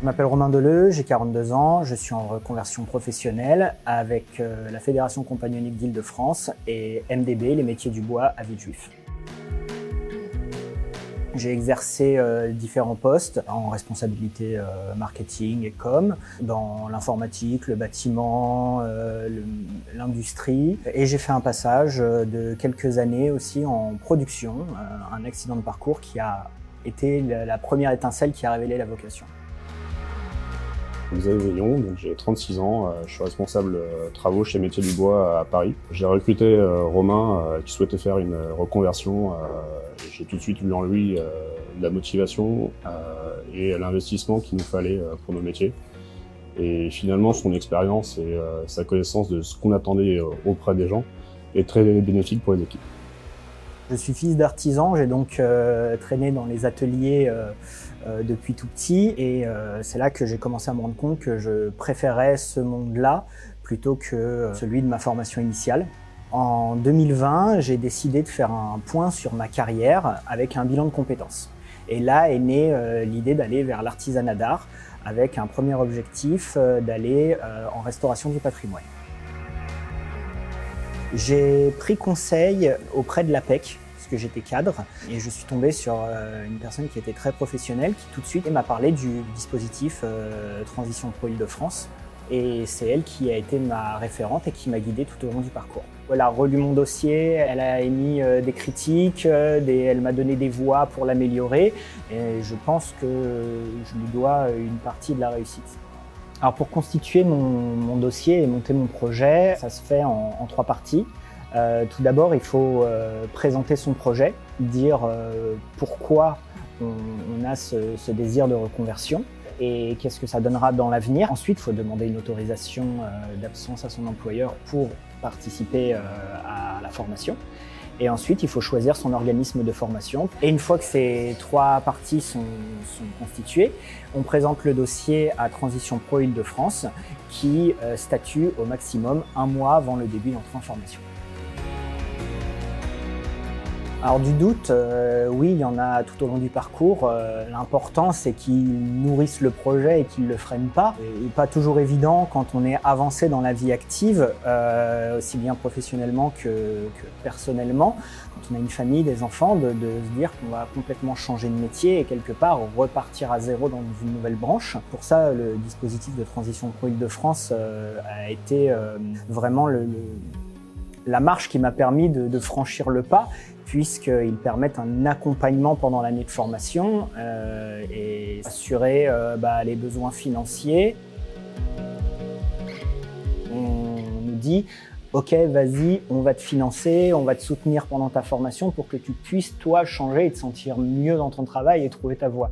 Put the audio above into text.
Je m'appelle Romain Deleu, j'ai 42 ans, je suis en reconversion professionnelle avec la Fédération Compagnonnique d'Île-de-France et MDB, les métiers du bois à Villejuif. J'ai exercé différents postes en responsabilité marketing et com, dans l'informatique, le bâtiment, l'industrie. Et j'ai fait un passage de quelques années aussi en production, un accident de parcours qui a été la première étincelle qui a révélé la vocation. Xavier Veillon, donc j'ai 36 ans, je suis responsable travaux chez Métiers du Bois à Paris. J'ai recruté Romain qui souhaitait faire une reconversion. J'ai tout de suite vu en lui la motivation et l'investissement qu'il nous fallait pour nos métiers. Et finalement, son expérience et sa connaissance de ce qu'on attendait auprès des gens est très bénéfique pour les équipes. Je suis fils d'artisan, j'ai donc traîné dans les ateliers depuis tout petit et c'est là que j'ai commencé à me rendre compte que je préférais ce monde-là plutôt que celui de ma formation initiale. En 2020, j'ai décidé de faire un point sur ma carrière avec un bilan de compétences. Et là est née l'idée d'aller vers l'artisanat d'art avec un premier objectif d'aller en restauration du patrimoine. J'ai pris conseil auprès de l'APEC, parce que j'étais cadre, et je suis tombé sur une personne qui était très professionnelle, qui tout de suite m'a parlé du dispositif Transition Pro Île-de-France. Et c'est elle qui a été ma référente et qui m'a guidé tout au long du parcours. Elle a relu mon dossier, elle a émis des critiques, elle m'a donné des voies pour l'améliorer, et je pense que je lui dois une partie de la réussite. Alors pour constituer mon dossier et monter mon projet, ça se fait en 3 parties. Tout d'abord, il faut présenter son projet, dire pourquoi on a ce désir de reconversion et qu'est-ce que ça donnera dans l'avenir. Ensuite, il faut demander une autorisation d'absence à son employeur pour participer à la formation. Et ensuite, il faut choisir son organisme de formation. Et une fois que ces 3 parties sont constituées, on présente le dossier à Transition Pro Île-de-France qui statue au maximum 1 mois avant le début d'entrée en formation. Alors du doute, oui, il y en a tout au long du parcours. L'important, c'est qu'ils nourrissent le projet et qu'ils ne le freinent pas. Et pas toujours évident quand on est avancé dans la vie active, aussi bien professionnellement que personnellement. Quand on a une famille, des enfants, de se dire qu'on va complètement changer de métier et quelque part repartir à zéro dans une nouvelle branche. Pour ça, le dispositif de Transition Pro Île-de-France a été vraiment la marche qui m'a permis de franchir le pas, puisqu'ils permettent un accompagnement pendant l'année de formation et assurer les besoins financiers. On nous dit « Ok, vas-y, on va te financer, on va te soutenir pendant ta formation pour que tu puisses, toi, changer et te sentir mieux dans ton travail et trouver ta voie. »